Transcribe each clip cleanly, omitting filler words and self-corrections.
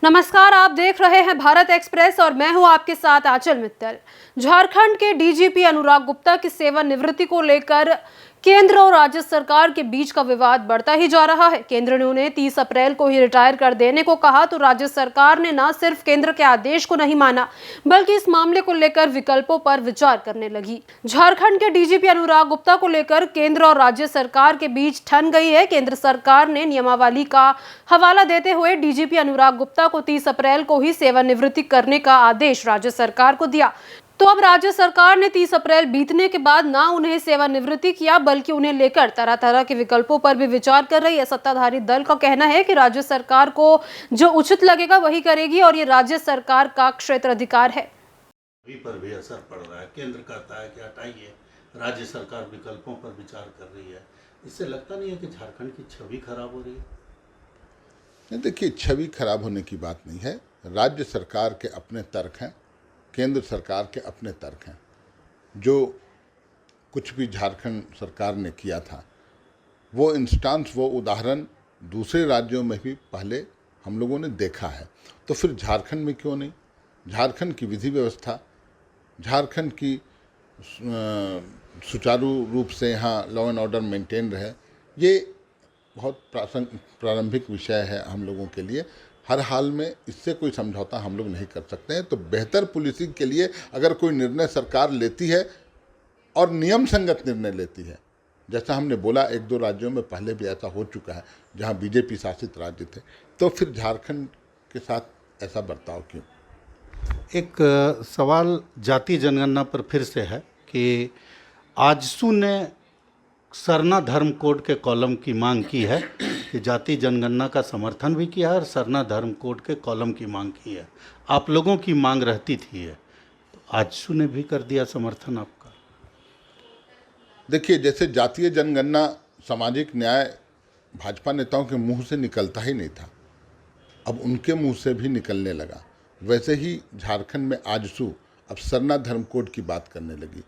नमस्कार, आप देख रहे हैं भारत एक्सप्रेस और मैं हूं आपके साथ आंचल मित्तल। झारखंड के डीजीपी अनुराग गुप्ता की सेवानिवृत्ति को लेकर केंद्र और राज्य सरकार के बीच का विवाद बढ़ता ही जा रहा है। केंद्र ने उन्हें 30 अप्रैल को ही रिटायर कर देने को कहा तो राज्य सरकार ने न सिर्फ केंद्र के आदेश को नहीं माना बल्कि इस मामले को लेकर विकल्पों पर विचार करने लगी। झारखंड के डीजीपी अनुराग गुप्ता को लेकर केंद्र और राज्य सरकार के बीच ठन गई है। केंद्र सरकार ने नियमावली का हवाला देते हुए डीजीपी अनुराग गुप्ता को 30 अप्रैल को ही सेवानिवृत्ति करने का आदेश राज्य सरकार को दिया। तो अब राज्य सरकार ने 30 अप्रैल बीतने के बाद ना उन्हें सेवानिवृत्ति किया बल्कि उन्हें लेकर तरह तरह के विकल्पों पर भी विचार कर रही है। सत्ताधारी दल का कहना है कि राज्य सरकार को जो उचित लगेगा वही करेगी और ये राज्य सरकार का क्षेत्राधिकार है। पर भी असर पड़ रहा है। केंद्र कहता है कि हटाइए, राज्य सरकार विकल्पों पर विचार कर रही है। इससे लगता नहीं है कि झारखंड की छवि खराब हो रही है? देखिए, छवि खराब होने की बात नहीं है। राज्य सरकार के अपने तर्क हैं, केंद्र सरकार के अपने तर्क हैं। जो कुछ भी झारखंड सरकार ने किया था वो इंस्टांस, वो उदाहरण दूसरे राज्यों में भी पहले हम लोगों ने देखा है, तो फिर झारखंड में क्यों नहीं? झारखंड की विधि व्यवस्था, झारखंड की सुचारू रूप से यहाँ लॉ एंड ऑर्डर मेंटेन रहे, ये बहुत प्रारंभिक विषय है हम लोगों के लिए। हर हाल में इससे कोई समझौता हम लोग नहीं कर सकते हैं। तो बेहतर पुलिसिंग के लिए अगर कोई निर्णय सरकार लेती है और नियम संगत निर्णय लेती है, जैसा हमने बोला एक दो राज्यों में पहले भी ऐसा हो चुका है जहां बीजेपी शासित राज्य थे, तो फिर झारखंड के साथ ऐसा बर्ताव क्यों? एक सवाल जाति जनगणना पर फिर से है कि आजसू ने सरना धर्म कोड के कॉलम की मांग की है कि जाति जनगणना का समर्थन भी किया है और सरना धर्म कोड के कॉलम की मांग की है। आप लोगों की मांग रहती थी है, तो आजसू ने भी कर दिया समर्थन आपका। देखिए, जैसे जातीय जनगणना सामाजिक न्याय भाजपा नेताओं के मुंह से निकलता ही नहीं था, अब उनके मुंह से भी निकलने लगा। वैसे ही झारखंड में आजसू अब सरना धर्म कोड की बात करने लगी।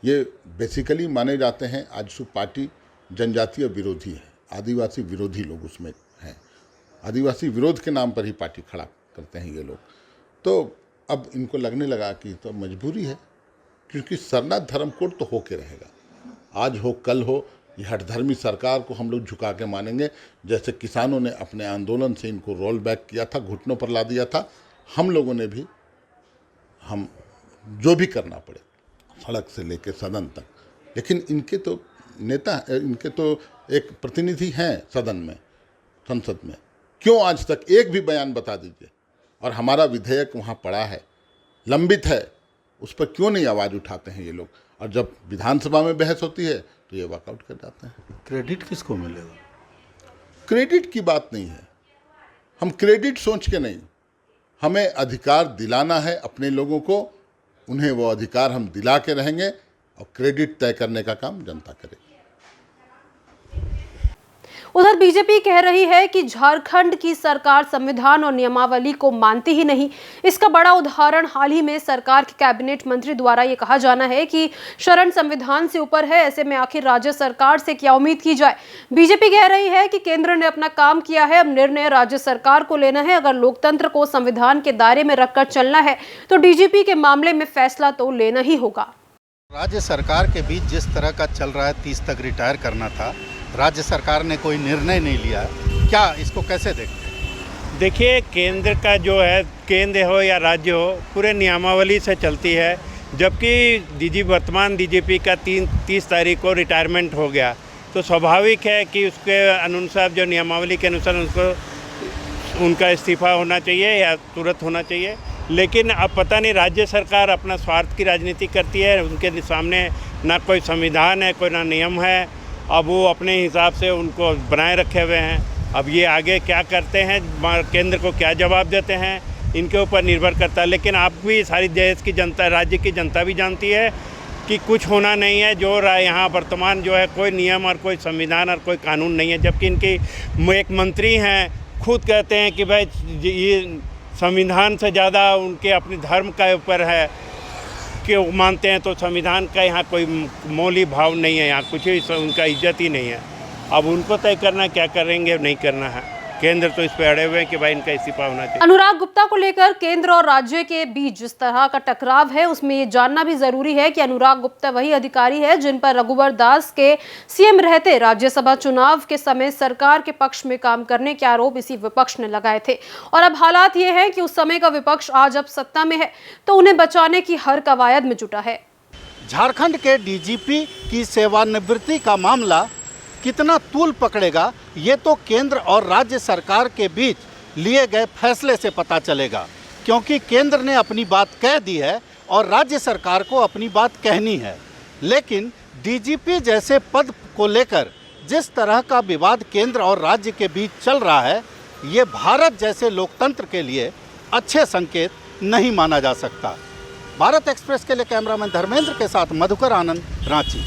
ये बेसिकली माने जाते हैं, आजसू पार्टी जनजातीय विरोधी है, आदिवासी विरोधी लोग उसमें हैं। आदिवासी विरोध के नाम पर ही पार्टी खड़ा करते हैं ये लोग। तो अब इनको लगने लगा कि तो मजबूरी है, क्योंकि सरना धर्म कोड तो होके रहेगा, आज हो कल हो। ये हठधर्मी सरकार को हम लोग झुका के मानेंगे। जैसे किसानों ने अपने आंदोलन से इनको रोल बैक किया था, घुटनों पर ला दिया था, हम लोगों ने भी हम जो भी करना पड़े सड़क से लेकर सदन तक। लेकिन इनके तो नेता, इनके तो एक प्रतिनिधि हैं सदन में, संसद में, क्यों आज तक एक भी बयान बता दीजिए। और हमारा विधेयक वहाँ पड़ा है, लंबित है, उस पर क्यों नहीं आवाज़ उठाते हैं ये लोग? और जब विधानसभा में बहस होती है तो ये वॉकआउट कर जाते हैं। क्रेडिट किसको मिलेगा? क्रेडिट की बात नहीं है, हम क्रेडिट सोच के नहीं, हमें अधिकार दिलाना है अपने लोगों को, उन्हें वो अधिकार हम दिला के रहेंगे और क्रेडिट तय करने का काम जनता करेगी। उधर बीजेपी कह रही है कि झारखंड की सरकार संविधान और नियमावली को मानती ही नहीं। इसका बड़ा उदाहरण हाल ही में सरकार के कैबिनेट मंत्री द्वारा ये कहा जाना है कि शरण संविधान से ऊपर है। ऐसे में आखिर राज्य सरकार से क्या उम्मीद की जाए? बीजेपी कह रही है कि केंद्र ने अपना काम किया है, अब निर्णय राज्य सरकार को लेना है। अगर लोकतंत्र को संविधान के दायरे में रखकर चलना है तो डीजीपी के मामले में फैसला तो लेना ही होगा। राज्य सरकार के बीच जिस तरह का चल रहा है, 30 तक रिटायर करना था, राज्य सरकार ने कोई निर्णय नहीं लिया, क्या इसको कैसे देखते हैं? देखिए, केंद्र का जो है, केंद्र हो या राज्य हो, पूरे नियमावली से चलती है। जबकि वर्तमान डीजीपी का 30 तारीख को रिटायरमेंट हो गया, तो स्वाभाविक है कि उसके अनुसार, जो नियमावली के अनुसार उनको उनका इस्तीफा होना चाहिए या तुरंत होना चाहिए। लेकिन अब पता नहीं, राज्य सरकार अपना स्वार्थ की राजनीति करती है, उनके सामने ना कोई संविधान है, कोई ना नियम है। अब वो अपने हिसाब से उनको बनाए रखे हुए हैं। अब ये आगे क्या करते हैं, केंद्र को क्या जवाब देते हैं, इनके ऊपर निर्भर करता है। लेकिन आप भी, सारी देश की जनता, राज्य की जनता भी जानती है कि कुछ होना नहीं है। जो यहाँ वर्तमान जो है, कोई नियम और कोई संविधान और कोई कानून नहीं है। जबकि इनकी एक मंत्री हैं, खुद कहते हैं कि भाई ये संविधान से ज़्यादा उनके अपने धर्म का ऊपर है कि वो मानते हैं, तो संविधान का यहाँ कोई मौलिक भाव नहीं है, यहाँ कुछ ही उनका इज्जत ही नहीं है। अब उनको तय करना क्या करेंगे नहीं करना है। केंद्र तो इस पे अड़े हुए हैं कि भाई इनका इस्तीफा होना चाहिए। अनुराग गुप्ता को लेकर केंद्र और राज्य के बीच जिस तरह का टकराव है उसमें ये जानना भी जरूरी है कि अनुराग गुप्ता वही अधिकारी है जिन पर रघुवर दास के सीएम रहते राज्यसभा चुनाव के समय सरकार के पक्ष में काम करने के आरोप इसी विपक्ष ने लगाए थे। और अब हालात ये है कि उस समय का विपक्ष आज अब सत्ता में है तो उन्हें बचाने की हर कवायद में जुटा है। झारखंड के डीजीपी की सेवानिवृत्ति का मामला कितना तूल पकड़ेगा ये तो केंद्र और राज्य सरकार के बीच लिए गए फैसले से पता चलेगा, क्योंकि केंद्र ने अपनी बात कह दी है और राज्य सरकार को अपनी बात कहनी है। लेकिन डीजीपी जैसे पद को लेकर जिस तरह का विवाद केंद्र और राज्य के बीच चल रहा है ये भारत जैसे लोकतंत्र के लिए अच्छे संकेत नहीं माना जा सकता। भारत एक्सप्रेस के लिए कैमरामैन धर्मेंद्र के साथ मधुकर आनंद, रांची।